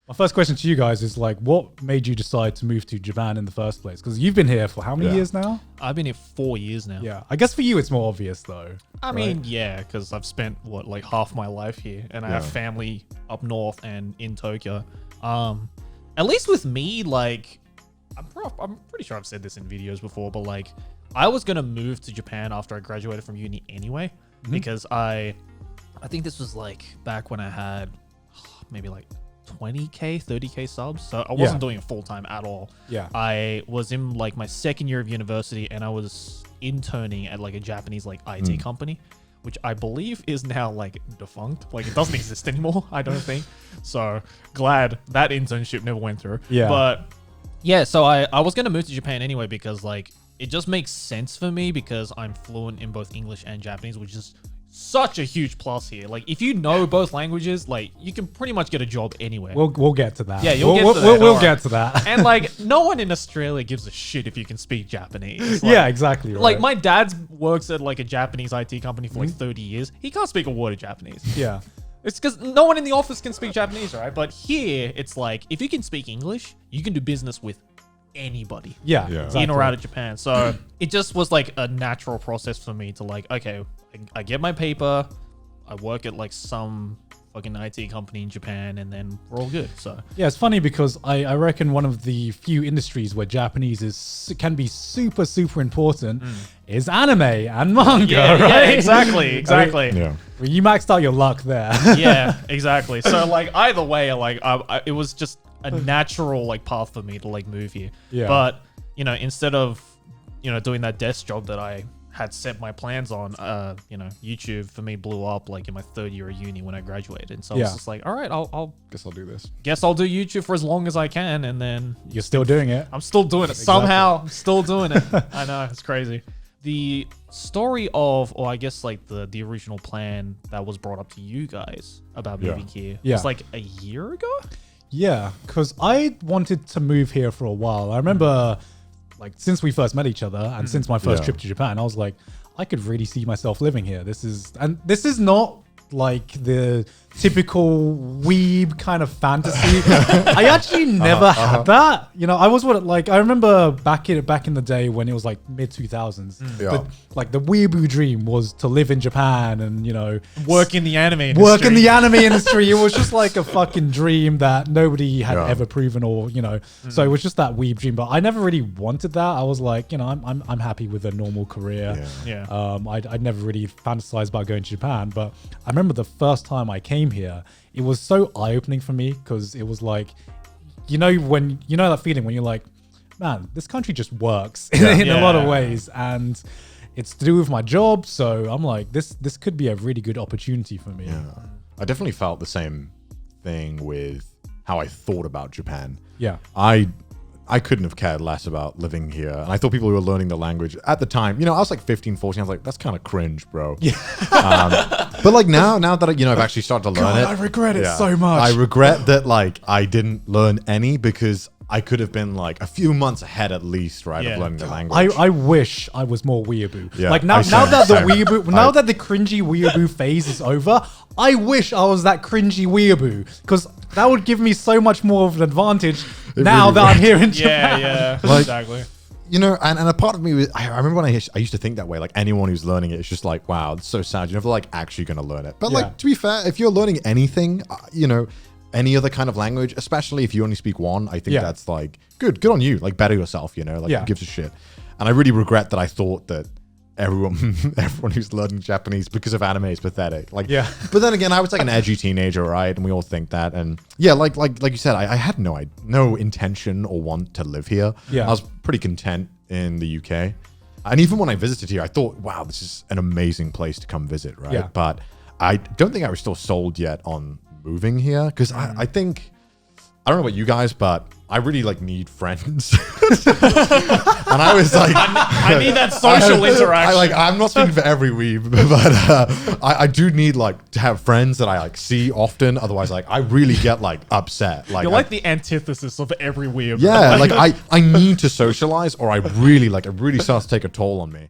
My first question to you guys is like, what made you decide to move to Japan in the first place? Because you've been here for how many years now? I've been here 4 years now. Yeah, I guess for you it's more obvious though. I mean, yeah, because I've spent like half my life here, and I have family up north and in Tokyo. At least with me, like, I'm pretty sure I've said this in videos before, but like, I was gonna move to Japan after I graduated from uni anyway, because I think this was like back when I had maybe like 20k 30k subs, so I wasn't doing it full-time at all. I was in like my second year of university, and I was interning at like a Japanese like IT company, which I believe is now like defunct, like it doesn't exist anymore, I don't think. So glad that internship never went through. But yeah, so I was gonna move to Japan anyway, because like it just makes sense for me, because I'm fluent in both English and Japanese, which is such a huge plus here. Like, if you know both languages, like, you can pretty much get a job anywhere. We'll get to that. Yeah, we'll get to that. And like, no one in Australia gives a shit if you can speak Japanese. Like, yeah, exactly. Right. Like, my dad works at like a Japanese IT company for like 30 years. He can't speak a word of Japanese. Yeah. It's because no one in the office can speak Japanese, right? But here, it's like, if you can speak English, you can do business with anybody. Yeah. Exactly. In or out of Japan. So it just was like a natural process for me to like, okay, I get my paper, I work at like some fucking IT company in Japan, and then we're all good. So yeah, it's funny because I reckon one of the few industries where Japanese can be super important is anime and manga, right? Yeah, exactly. I mean, you maxed out your luck there. Yeah, exactly. So like either way, like it was just a natural like path for me to like move here. Yeah. But you know, instead of doing that desk job that I had set my plans on, YouTube for me blew up like in my third year of uni when I graduated. And so I was just like, all right, I'll guess I'll do this. Guess I'll do YouTube for as long as I can. And then you're still doing it. I'm still doing it. Somehow I'm still doing it. I know, it's crazy. The story of, or I guess like the original plan that was brought up to you guys about moving here was like a year ago? Yeah, because I wanted to move here for a while. I remember like since we first met each other and since my first trip to Japan, I was like, I could really see myself living here. This is not like the typical weeb kind of fantasy. I actually never had that. I was I remember back in the day when it was like mid 2000s. Like the weeaboo dream was to live in Japan and work in the anime industry. It was just like a fucking dream that nobody had ever proven, or so it was just that weeb dream. But I never really wanted that. I was like, I'm happy with a normal career. I'd never really fantasized about going to Japan. But I remember the first time I came here, it was so eye-opening for me, because it was like, when that feeling when you're like, man, this country just works in a lot of ways, and it's to do with my job. So I'm like, this could be a really good opportunity for me. Yeah. I definitely felt the same thing with how I thought about Japan. Yeah. I couldn't have cared less about living here. And I thought people who were learning the language at the time, I was like 15, 14. I was like, that's kind of cringe, bro. Yeah. But like now that I've actually started to learn it. I regret it so much. I regret that like I didn't learn any, because I could have been like a few months ahead at least, right, of learning the language. I wish I was more weeaboo. Yeah, like now that the cringy weeaboo phase is over, I wish I was that cringy weeaboo, because that would give me so much more of an advantage now that I'm here in Japan. Yeah, like, exactly. And a part of me, I remember when I used to think that way, like anyone who's learning it, it's just like, wow, it's so sad. You're never like actually going to learn it. But like, to be fair, if you're learning anything, any other kind of language, especially if you only speak one, I think that's like good on you. Like, better yourself, like who gives a shit. And I really regret that I thought that everyone who's learning Japanese because of anime is pathetic. Like, but then again, I was like an edgy teenager, right? And we all think that. And yeah, like you said, I had no intention or want to live here. Yeah. I was pretty content in the UK. And even when I visited here, I thought, wow, this is an amazing place to come visit, right? Yeah. But I don't think I was still sold yet on moving here, because I think, I don't know about you guys, but I really like need friends. And I was like, I need that social interaction. I'm not speaking for every weeb, but I do need like to have friends that I like see often. Otherwise, like I really get like upset. Like, you're like the antithesis of every weeb. Yeah, like I need to socialize, or it really starts to take a toll on me.